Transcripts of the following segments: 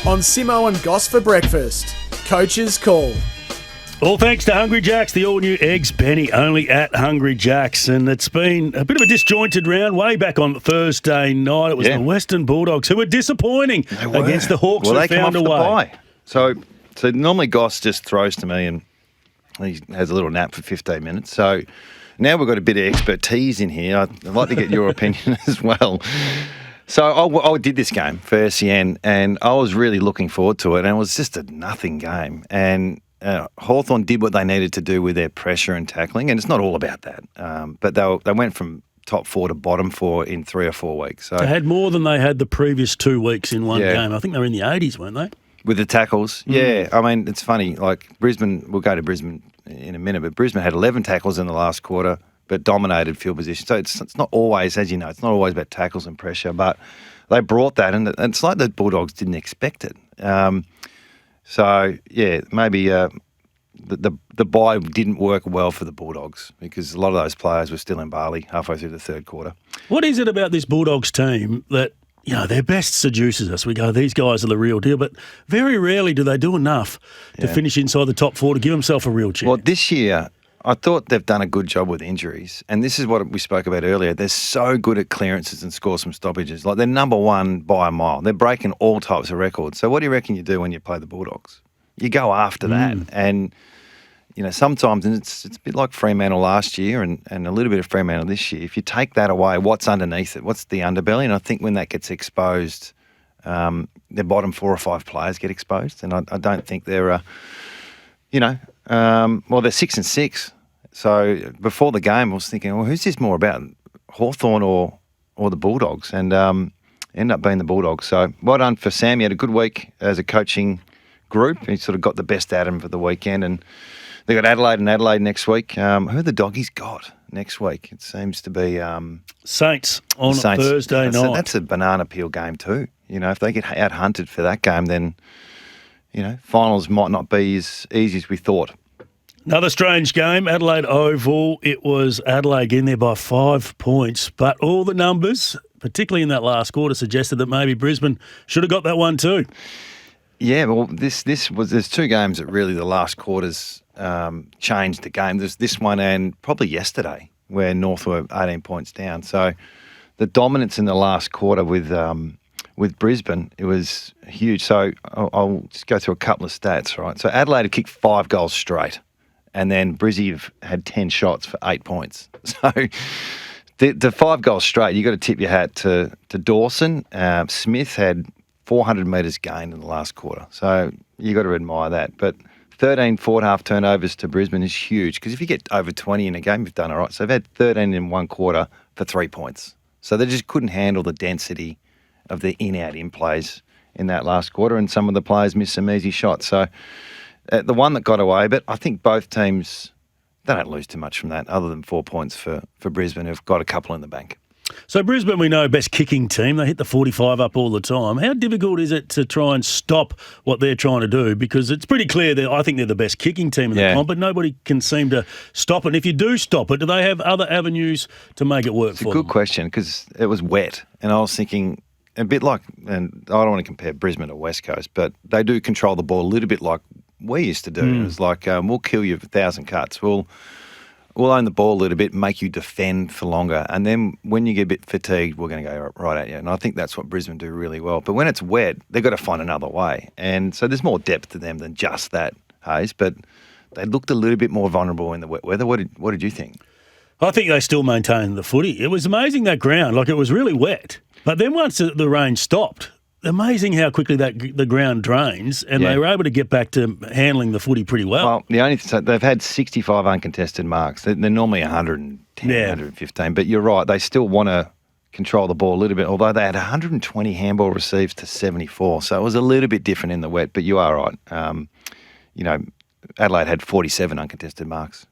on Simo and Goss for breakfast. Coach's Call. All thanks to Hungry Jack's, the all-new Eggs Benny, only at Hungry Jack's. And it's been a bit of a disjointed round. Way back on Thursday night, it was the Western Bulldogs who were disappointing against the Hawks who found a way. So normally Goss just throws to me and he has a little nap for 15 minutes. So now we've got a bit of expertise in here. I'd like to get your opinion as well. So I did this game for SEN and I was really looking forward to it, and it was just a nothing game. And Hawthorn did what they needed to do with their pressure and tackling, and it's not all about that. But they went from top 4 to bottom 4 in 3 or 4 weeks. So they had more than they had the previous 2 weeks in one game. I think they were in the 80s, weren't they? With the tackles, yeah. I mean, it's funny, like Brisbane, we'll go to Brisbane in a minute, but Brisbane had 11 tackles in the last quarter, but dominated field position. So it's not always, as you know, it's not always about tackles and pressure, but they brought that, and it's like the Bulldogs didn't expect it. So, yeah, maybe the bye didn't work well for the Bulldogs because a lot of those players were still in Bali halfway through the third quarter. What is it about this Bulldogs team that, you know, their best seduces us? We go, these guys are the real deal, but very rarely do they do enough to finish inside the top 4 to give themselves a real chance. Well, this year, I thought they've done a good job with injuries, and this is what we spoke about earlier. They're so good at clearances and scores from stoppages. Like, they're number one by a mile. They're breaking all types of records. So what do you reckon you do when you play the Bulldogs? You go after that. And, you know, sometimes, and it's a bit like Fremantle last year and a little bit of Fremantle this year, if you take that away, what's underneath it? What's the underbelly? And I think when that gets exposed, their bottom 4 or 5 players get exposed. And I don't think they're, well, they're 6 and 6. So before the game, I was thinking, well, who's this more about, Hawthorn or the Bulldogs? And ended up being the Bulldogs. So well done for Sam. He had a good week as a coaching group. He sort of got the best out of him for the weekend. And they got Adelaide next week. Who are the Doggies got next week? It seems to be Saints on Thursday night. That's a banana peel game too. You know, if they get out-hunted for that game, then, you know, finals might not be as easy as we thought. Another strange game, Adelaide Oval. It was Adelaide in there by 5 points, but all the numbers, particularly in that last quarter, suggested that maybe Brisbane should have got that one too. Yeah, well, there's 2 games that really the last quarters changed the game. There's this one and probably yesterday where North were 18 points down. So the dominance in the last quarter with Brisbane, it was huge. So I'll just go through a couple of stats, right? So Adelaide had kicked 5 goals straight, and then Brizzy had 10 shots for 8 points. So the 5 goals straight, you got to tip your hat to Dawson. Smith had 400 metres gained in the last quarter. So you got to admire that. But 13 forward-half turnovers to Brisbane is huge because if you get over 20 in a game, you've done all right. So they've had 13 in one quarter for 3 points. So they just couldn't handle the density of the in-out plays in that last quarter, and some of the players missed some easy shots. So the one that got away, but I think both teams, they don't lose too much from that other than 4 points for Brisbane, who've got a couple in the bank. So Brisbane, we know, best kicking team. They hit the 45 up all the time. How difficult is it to try and stop what they're trying to do? Because it's pretty clear that I think they're the best kicking team in the comp, but nobody can seem to stop it. And if you do stop it, do they have other avenues to make it work for them? It's a good question because it was wet, and I was thinking a bit like, and I don't want to compare Brisbane to West Coast, but they do control the ball a little bit like we used to do. It was like, we'll kill you with 1,000 cuts. We'll own the ball a little bit, make you defend for longer, and then when you get a bit fatigued, we're going to go right at you. And I think that's what Brisbane do really well. But when it's wet, they've got to find another way. And so there's more depth to them than just that, Hayes. But they looked a little bit more vulnerable in the wet weather. What did you think? I think they still maintained the footy. It was amazing, that ground. Like, it was really wet. But then once the rain stopped, amazing how quickly the ground drains, and they were able to get back to handling the footy pretty well. Well, the only thing, they've had 65 uncontested marks. They're normally 110, 115, but you're right. They still want to control the ball a little bit, although they had 120 handball receives to 74, so it was a little bit different in the wet, but you are right. Adelaide had 47 uncontested marks.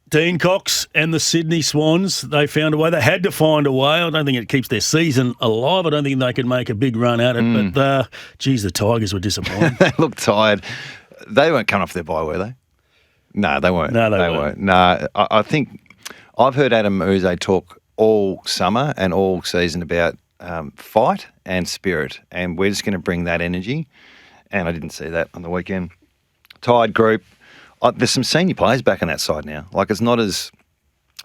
Dean Cox and the Sydney Swans, they found a way. They had to find a way. I don't think it keeps their season alive. I don't think they could make a big run at it. But, the Tigers were disappointed. They looked tired. They weren't coming off their bye, were they? No, they weren't. No, they weren't. No, I think I've heard Adam Uze talk all summer and all season about fight and spirit, and we're just going to bring that energy. and I didn't see that on the weekend. Tied group. There's some senior players back on that side now. Like, it's not as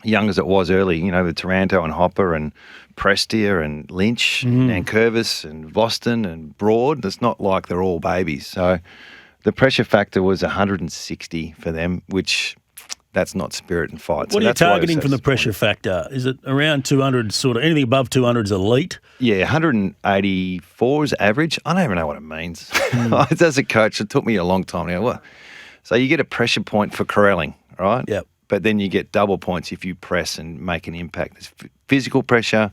young as it was early, with Taranto and Hopper and Prestia and Lynch and Curvis and Voston and Broad. It's not like they're all babies. So the pressure factor was 160 for them, which that's not spirit and fight. What are you targeting from the pressure factor? Is it around 200, sort of anything above 200 is elite? Yeah, 184 is average. I don't even know what it means. As a coach, it took me a long time to go, what? So you get a pressure point for corralling, right? Yep. But then you get double points if you press and make an impact. There's physical pressure,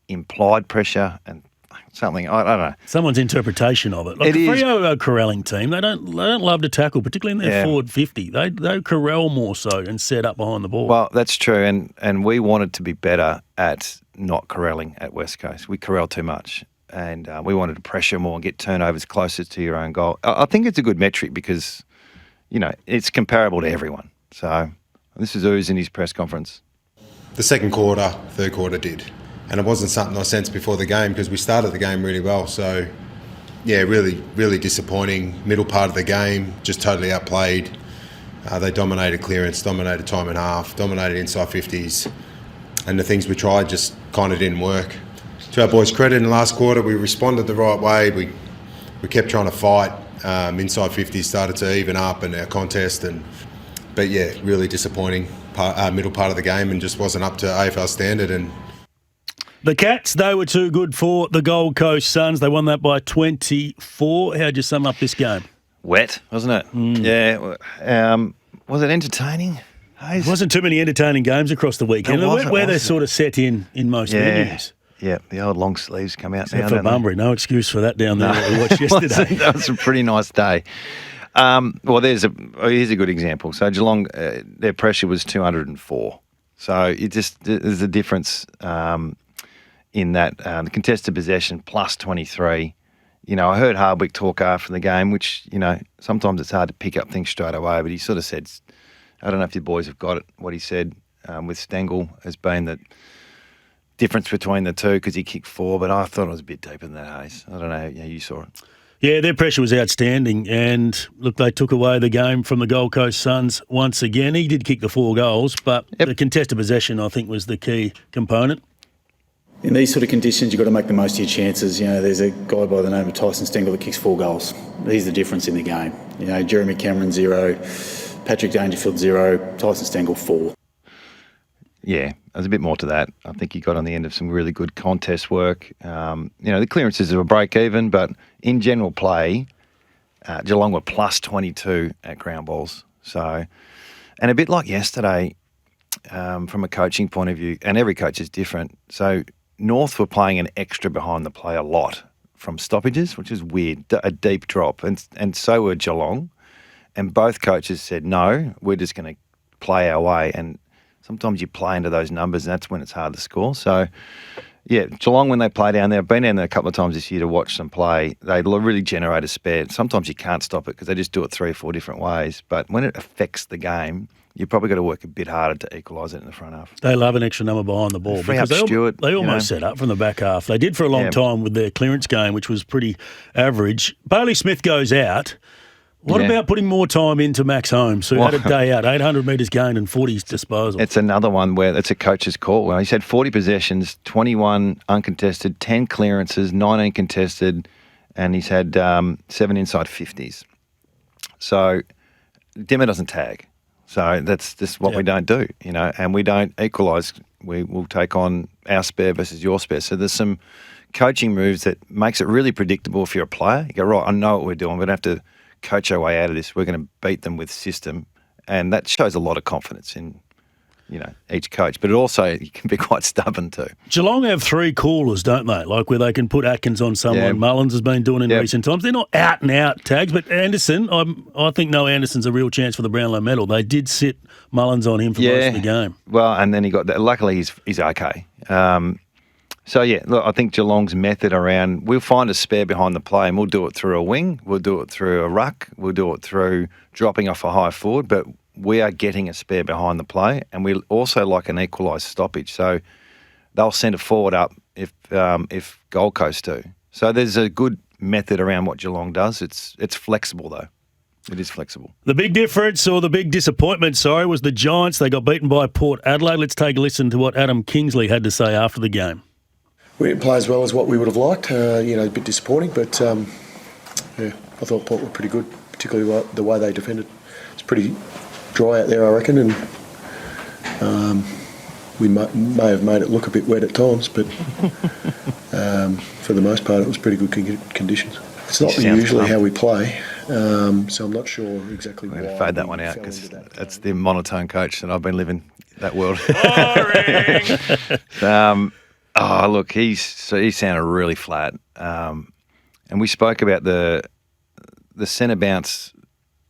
implied pressure, and something, I don't know. Someone's interpretation of it. Like the Freo corralling team, they don't love to tackle, particularly in their forward 50. They corral more so and set up behind the ball. Well, that's true, and we wanted to be better at not corralling at West Coast. We corral too much, and we wanted to pressure more and get turnovers closer to your own goal. I think it's a good metric because, it's comparable to everyone. So this is Roos in his press conference. The second quarter, third quarter did. And it wasn't something I sensed before the game because we started the game really well. So, yeah, really, really disappointing. Middle part of the game, just totally outplayed. They dominated clearance, dominated time and half, dominated inside 50s. And the things we tried just kind of didn't work. To our boys' credit, in the last quarter, we responded the right way. We kept trying to fight. Inside 50s started to even up in our contest. But, yeah, really disappointing middle part of the game and just wasn't up to AFL standard. And the Cats, they were too good for the Gold Coast Suns. They won that by 24. How'd you sum up this game? Wet, wasn't it? Yeah. Was it entertaining? There wasn't too many entertaining games across the weekend. Where they're sort of set in most venues. Yeah, the old long sleeves come out Except now. For Bunbury, no excuse for that down there that we watched yesterday. That was a pretty nice day. Well, here's a good example. So Geelong, their pressure was 204. So there's a difference in that the contested possession plus 23. I heard Hardwick talk after the game, which, sometimes it's hard to pick up things straight away, but he sort of said, I don't know if you boys have got it, what he said with Stengel has been that difference between the two because he kicked 4, but I thought it was a bit deeper than that, Hayes. I don't know how you saw it. Yeah, their pressure was outstanding, and look, they took away the game from the Gold Coast Suns once again. He did kick the 4 goals, but the contested possession, I think, was the key component. In these sort of conditions, you've got to make the most of your chances. There's a guy by the name of Tyson Stengel that kicks 4 goals. He's the difference in the game. Jeremy Cameron, 0. Patrick Dangerfield, 0. Tyson Stengel, 4. Yeah, there's a bit more to that. I think he got on the end of some really good contest work. The clearances were break even, but in general play, Geelong were plus 22 at ground balls. So, and a bit like yesterday, from a coaching point of view, and every coach is different. So North were playing an extra behind the play a lot from stoppages, which is weird, a deep drop, and so were Geelong. And both coaches said, no, we're just going to play our way. And sometimes you play into those numbers, and that's when it's hard to score. So, yeah, Geelong, when they play down there, I've been down there a couple of times this year to watch them play, they really generate a spare. Sometimes you can't stop it because they just do it 3 or 4 different ways. But when it affects the game, you've probably got to work a bit harder to equalise it in the front half. They love an extra number behind the ball because they almost set up from the back half. They did for a long time with their clearance game, which was pretty average. Bailey Smith goes out. What about putting more time into Max Holmes, who had a day out, 800 metres gained and 40 disposal? It's another one where it's a coach's call. Well, he's had 40 possessions, 21 uncontested, 10 clearances, 19 contested, and he's had 7 inside 50s. So Dimmer doesn't tag. So that's just what we don't do, and we don't equalise. We will take on our spare versus your spare. So there's some coaching moves that makes it really predictable if you're a player. You go, right, I know what we're doing. We don't have to coach our way out of this. We're going to beat them with system, and that shows a lot of confidence in each coach. But it also you can be quite stubborn too. Geelong have 3 callers, don't they? Like where they can put Atkins on someone. Yeah. Mullins has been doing in recent times. They're not out and out tags, but Anderson, I think Noah Anderson's a real chance for the Brownlow medal. They did sit Mullins on him for most of the game. Well, and then he got that. Luckily, he's okay. So, look, I think Geelong's method around, we'll find a spare behind the play and we'll do it through a wing, we'll do it through a ruck, we'll do it through dropping off a high forward, but we are getting a spare behind the play, and we also like an equalised stoppage. So they'll send a forward up if Gold Coast do. So there's a good method around what Geelong does. It's flexible, though. It is flexible. The big difference, or the big disappointment, was the Giants. They got beaten by Port Adelaide. Let's take a listen to what Adam Kingsley had to say after the game. We didn't play as well as what we would have liked. A bit disappointing, but I thought Port were pretty good, particularly the way they defended. It's pretty dry out there, I reckon, and we may have made it look a bit wet at times, but for the most part, it was pretty good conditions. It's not usually how we play, so I'm not sure exactly why. We're going to fade that one out because that's the monotone coach that I've been living that world. Look, he sounded really flat, and we spoke about the centre bounce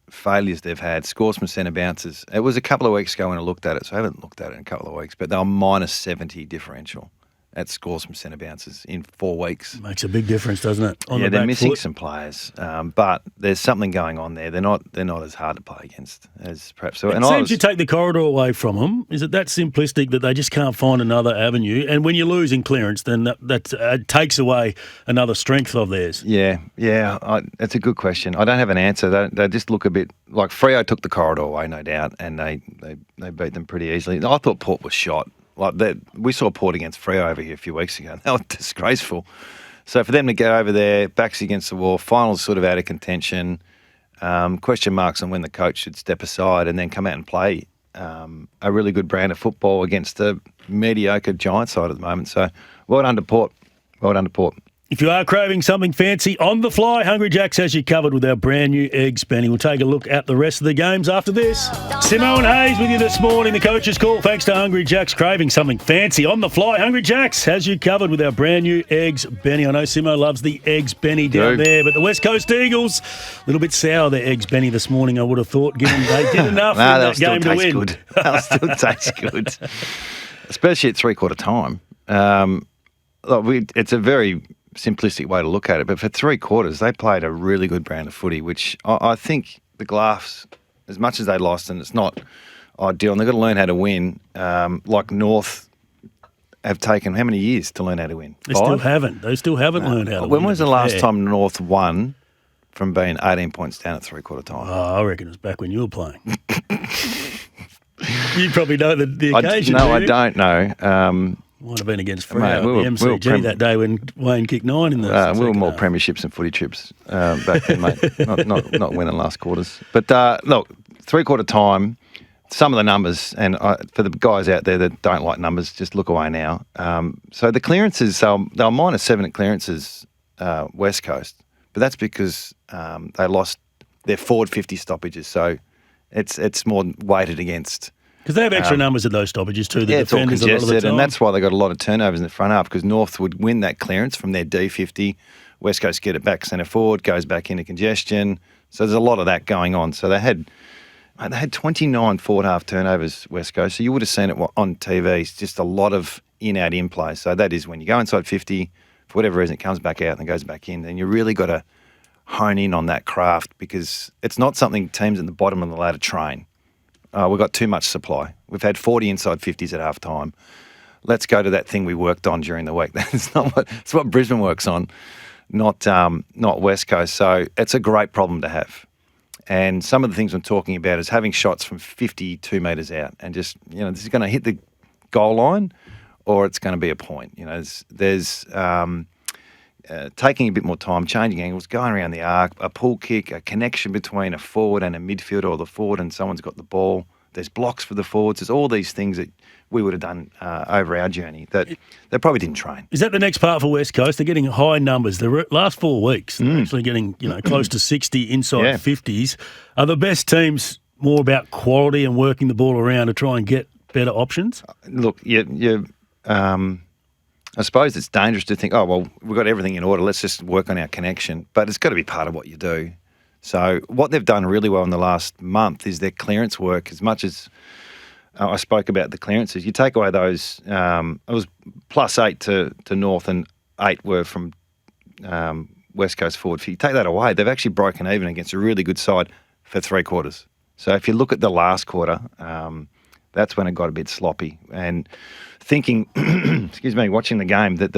failures they've had, scores from centre bounces. It was a couple of weeks ago when I looked at it, so I haven't looked at it in a couple of weeks, but they were minus 70 differential at scores from centre bounces in 4 weeks. Makes a big difference, doesn't it? They're missing some players, but there's something going on there. They're not as hard to play against as perhaps. It seems you take the corridor away from them. Is it that simplistic that they just can't find another avenue? And when you lose in clearance, then that takes away another strength of theirs. Yeah. That's a good question. I don't have an answer. They just look a bit like Freo took the corridor away, no doubt, and they beat them pretty easily. I thought Port was shot. Like that, we saw Port against Freo over here a few weeks ago. They were disgraceful. So for them to go over there, backs against the wall, finals sort of out of contention, question marks on when the coach should step aside and then come out and play a really good brand of football against a mediocre Giant side at the moment. So well done to Port. Well done to Port. If you are craving something fancy on the fly, Hungry Jack's has you covered with our brand new Eggs Benny. We'll take a look at the rest of the games after this. Simo and Hayes with you this morning. The coach's call thanks to Hungry Jack's. Craving something fancy on the fly, Hungry Jack's has you covered with our brand new Eggs Benny. I know Simo loves the Eggs Benny down there, but the West Coast Eagles, a little bit sour their Eggs Benny this morning, I would have thought, given they did enough in that game to win. Good. They'll still taste good, especially at three-quarter time. It's a very simplistic way to look at it, but for 3 quarters they played a really good brand of footy, which I think the Glass, as much as they lost, and it's not ideal, and they've got to learn how to win, like North have taken how many years to learn how to win? They still haven't learned how to win. When was the last time North won from being 18 points down at three-quarter time? I reckon it was back when you were playing. You probably know the occasion. I don't know. Might have been against Freo at the MCG that day when Wayne kicked 9 in the we were more premierships and footy trips back then, mate. not winning last quarters. But look, three-quarter time, some of the numbers, and for the guys out there that don't like numbers, just look away now. So the clearances, they were minus 7 at clearances West Coast, but that's because they lost their forward 50 stoppages. So it's more weighted against. Because they have extra numbers at those stoppages too. The it's all defenders congested, a lot of the time. and that's why they got a lot of turnovers in the front half, because North would win that clearance from their D50. West Coast get it back centre forward, goes back into congestion. So there's a lot of that going on. So they had 29 forward half turnovers, West Coast. So you would have seen it on TV. It's just a lot of in-out in-play. So that is when you go inside 50, for whatever reason, it comes back out and then goes back in. Then you really got to hone in on that craft, because it's not something teams at the bottom of the ladder train. We've got too much supply. We've had 40 inside 50s at half time. Let's go to that thing we worked on during the week. It's what Brisbane works on, not West Coast. So it's a great problem to have. And some of the things I'm talking about is having shots from 52 metres out and just, this is going to hit the goal line or it's going to be a point. There's taking a bit more time, changing angles, going around the arc, a pull kick, a connection between a forward and a midfielder, or the forward and someone's got the ball. There's blocks for the forwards. There's all these things that we would have done over our journey that they probably didn't train. Is that the next part for West Coast? They're getting high numbers. The last 4 weeks, they're actually getting close to 60 inside 50s. Are the best teams more about quality and working the ball around to try and get better options? Look, I suppose it's dangerous to think, we've got everything in order, let's just work on our connection. But it's got to be part of what you do. So what they've done really well in the last month is their clearance work. As much as I spoke about the clearances, you take away those, it was +8 to North and 8 were from West Coast forward. If you take that away, they've actually broken even against a really good side for 3 quarters. So if you look at the last quarter, that's when it got a bit sloppy. And thinking, watching the game, that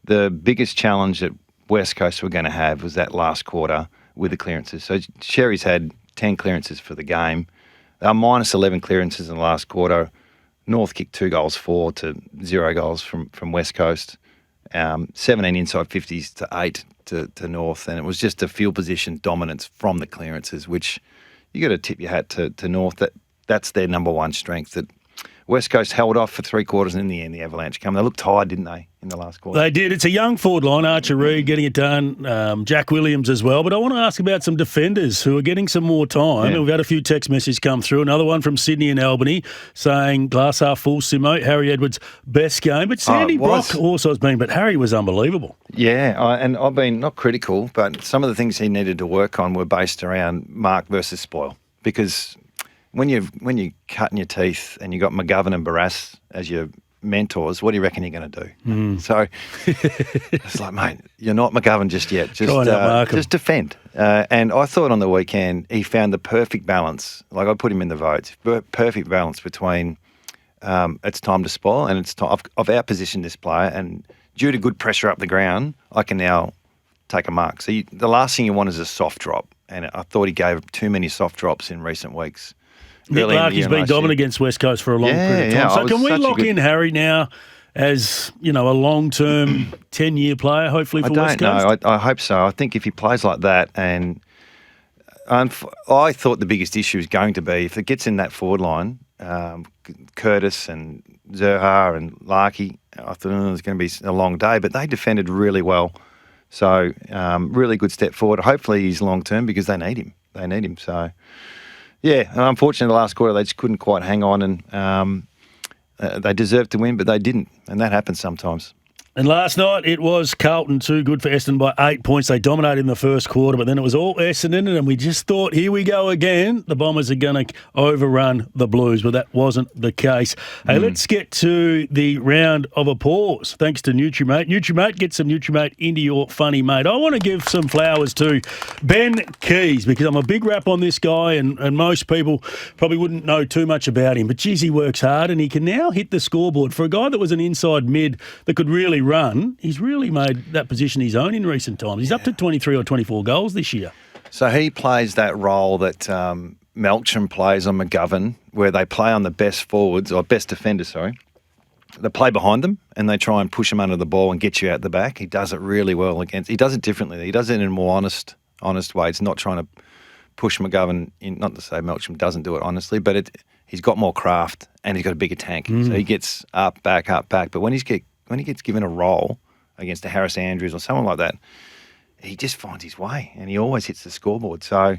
the biggest challenge that West Coast were going to have was that last quarter with the clearances. So Sherry's had 10 clearances for the game. They were minus 11 clearances in the last quarter. North kicked 2 goals, 4 to 0 goals from West Coast. 17 inside 50s to 8 to North. And it was just a field position dominance from the clearances, which you got to tip your hat to North. That's their number one strength. That West Coast held off for 3 quarters, and in the end, the Avalanche came. They looked tired, didn't they, in the last quarter? They did. It's a young forward line, Archer Reid getting it done, Jack Williams as well. But I want to ask about some defenders who are getting some more time. Yeah. We've had a few text messages come through. Another one from Sydney and Albany saying glass half full, Simo, Harry Edwards' best game. But Sandy Brock also has been, but Harry was unbelievable. Yeah, and I've been not critical, but some of the things he needed to work on were based around mark versus spoil. Because when you're cutting your teeth and you got McGovern and Barras as your mentors, what do you reckon you're going to do? So it's like, mate, you're not McGovern just yet. Just defend. And I thought on the weekend he found the perfect balance. Like I put him in the votes. Perfect balance between it's time to spoil and it's time. I've outpositioned this player, and due to good pressure up the ground, I can now take a mark. So the last thing you want is a soft drop. And I thought he gave too many soft drops in recent weeks. Nick Larkey's been dominant against West Coast for a long period of time. So can we lock in Harry now as, a long-term 10-year player, hopefully, for West Coast? I don't know. I hope so. I think if he plays like that, and I thought the biggest issue is going to be if it gets in that forward line, Curtis and Zerha and Larkey, I thought it was going to be a long day, but they defended really well. So really good step forward. Hopefully he's long-term because they need him. So, yeah, and unfortunately the last quarter they just couldn't quite hang on, and they deserved to win, but they didn't. And that happens sometimes. And last night it was Carlton too good for Essendon by 8 points. They dominated in the first quarter, but then it was all Essendon, and we just thought, here we go again. The Bombers are going to overrun the Blues, but that wasn't the case. Hey, let's get to the round of applause. Thanks to Nutrimate. Nutrimate, get some Nutrimate into your funny mate. I want to give some flowers to Ben Keays because I'm a big rap on this guy, and most people probably wouldn't know too much about him. But geez, he works hard, and he can now hit the scoreboard. For a guy that was an inside mid that could really run, he's really made that position his own in recent times. He's up to 23 or 24 goals this year. So he plays that role that Melksham plays on McGovern, where they play on the best forwards, or best defenders, sorry. They play behind them and they try and push them under the ball and get you out the back. He does it really well he does it differently. He does it in a more honest way. It's not trying to push McGovern in, not to say Melksham doesn't do it honestly, but he's got more craft and he's got a bigger tank. So he gets up, back. But when he gets given a role against a Harris Andrews or someone like that, he just finds his way and he always hits the scoreboard. So,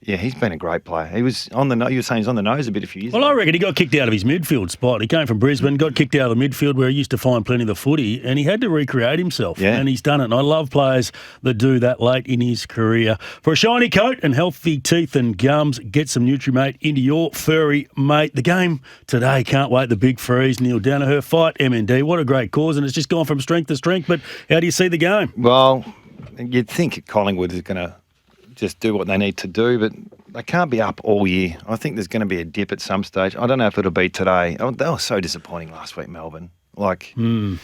yeah, he's been a great player. He was on the you were saying he's on the nose a bit a few years ago. Well, I reckon he got kicked out of his midfield spot. He came from Brisbane, got kicked out of the midfield where he used to find plenty of the footy, and he had to recreate himself. Yeah. And he's done it. And I love players that do that late in his career. For a shiny coat and healthy teeth and gums, get some Nutrimate into your furry mate. The game today, can't wait. The big freeze, Neil Danaher, fight MND. What a great cause, and it's just gone from strength to strength. But how do you see the game? Well, you'd think Collingwood is going to just do what they need to do, but they can't be up all year. I think there's going to be a dip at some stage. I don't know if it'll be today. They were so disappointing last week, Melbourne. And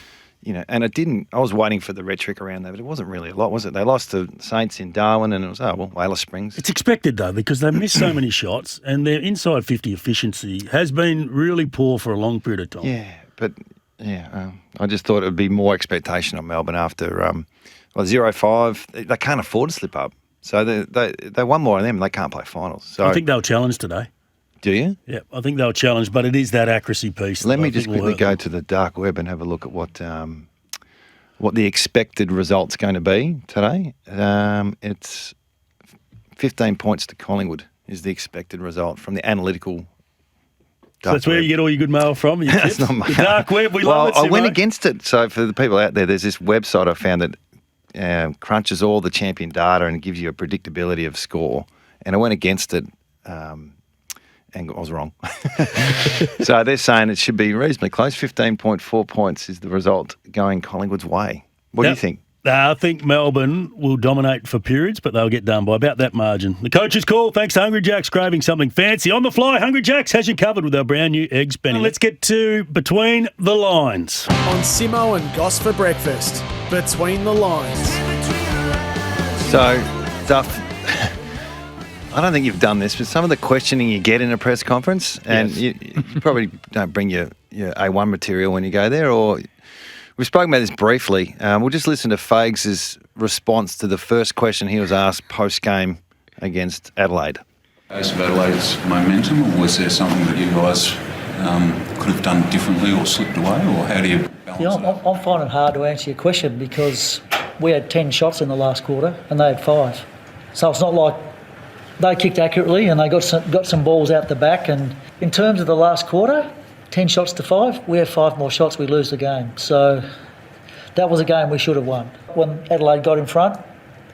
it didn't. I was waiting for the rhetoric around that, but it wasn't really a lot, was it? They lost to Saints in Darwin, and it was, Whaler Springs. It's expected, though, because they missed so many shots, and their inside 50 efficiency has been really poor for a long period of time. Yeah, but, I just thought it would be more expectation on Melbourne after 0-5. They can't afford to slip up. So they won more on them and they can't play finals. So I think they'll challenge today. Do you? Yeah, I think they'll challenge, but it is that accuracy piece. Let me just quickly go to the dark web and have a look at what the expected result's going to be today. It's 15 points to Collingwood is the expected result from the analytical So that's where you get all your good mail from? That's not my... The dark web, we love it, I went against it. So for the people out there, there's this website I found that crunches all the champion data and gives you a predictability of score. And I went against it and I was wrong. So they're saying it should be reasonably close. 15.4 points is the result going Collingwood's way. What do you think? I think Melbourne will dominate for periods, but they'll get done by about that margin. The coach's call, thanks to Hungry Jack's, craving something fancy. On the fly, Hungry Jack's has you covered with our brand new Eggs Benny. Let's get to Between the Lines. On Simo and Goss for breakfast. Between the Lines. So, Duff, I don't think you've done this, but some of the questioning you get in a press conference, and you probably don't bring your A1 material when you go there, or we've spoken about this briefly. We'll just listen to Fags' response to the first question he was asked post-game against Adelaide. As of Adelaide's momentum, or was there something that you guys could have done differently or slipped away, or how do you balance that? I'm finding it hard to answer your question because we had 10 shots in the last quarter and they had 5. So it's not like they kicked accurately and they got some balls out the back. And in terms of the last quarter, 10 shots to 5, we have 5 more shots, we lose the game. So that was a game we should have won. When Adelaide got in front,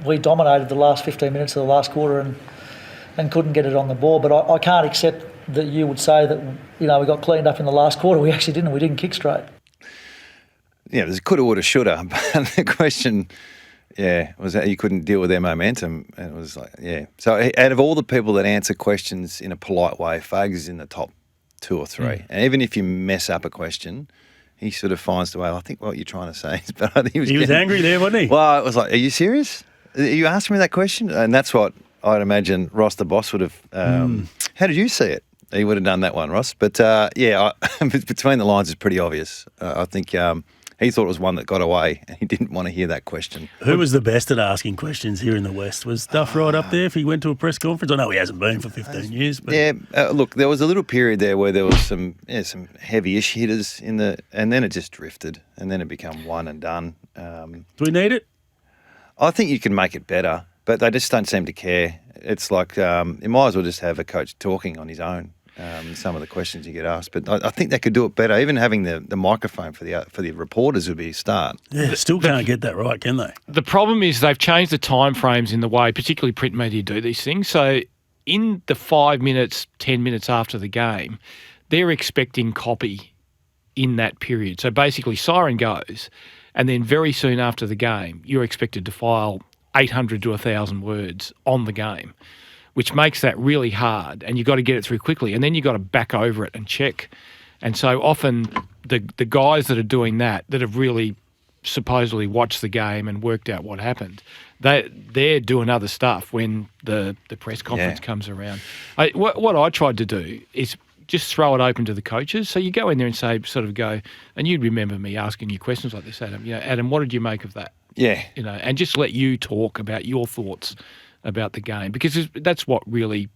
we dominated the last 15 minutes of the last quarter and couldn't get it on the board. But I can't accept that you would say that, we got cleaned up in the last quarter. We actually didn't. We didn't kick straight. Yeah, there's coulda, woulda, shoulda. But the question, was that you couldn't deal with their momentum. And it was like, So out of all the people that answer questions in a polite way, Fags is in the top 2 or 3. And even if you mess up a question, he sort of finds the way. I think what you're trying to say is, but I think he was angry there, wasn't he? Well, it was like, are you serious? Are you asking me that question? And that's what I'd imagine Ross the boss would have. How did you see it? He would have done that one, Ross. But between the lines, it's pretty obvious. I think he thought it was one that got away, and he didn't want to hear that question. Who was the best at asking questions here in the West? Was Duff right up there if he went to a press conference? I know he hasn't been for 15 years. But Look, there was a little period there where there was some heavy-ish hitters and then it just drifted, and then it became one and done. Do we need it? I think you can make it better, but they just don't seem to care. It's like you might as well just have a coach talking on his own. Some of the questions you get asked, but I think they could do it better. Even having the microphone for the reporters would be a start. Yeah, still can't get that right, can they? The problem is they've changed the time frames in the way, particularly print media, do these things. So in the 5 minutes, 10 minutes after the game, they're expecting copy in that period. So basically, siren goes, and then very soon after the game, you're expected to file 800 to 1,000 words on the game, which makes that really hard, and you've got to get it through quickly, and then you've got to back over it and check. And so often the guys that are doing that have really supposedly watched the game and worked out what happened, they're doing other stuff when the press conference comes around. What I tried to do is just throw it open to the coaches. So you go in there and and you'd remember me asking you questions like this, Adam. Adam, what did you make of that? Yeah. And just let you talk about your thoughts about the game, because that's what really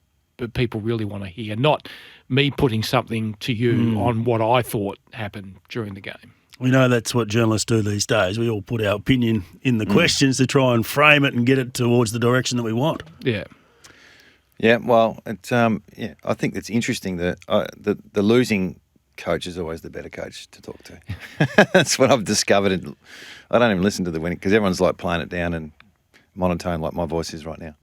people really want to hear, not me putting something to you on what I thought happened during the game. We know that's what journalists do these days. We all put our opinion in the questions to try and frame it and get it towards the direction that we want. Yeah. Yeah, well, it's I think it's interesting that the losing coach is always the better coach to talk to. That's what I've discovered. I don't even listen to the winning because everyone's like playing it down and monotone like my voice is right now.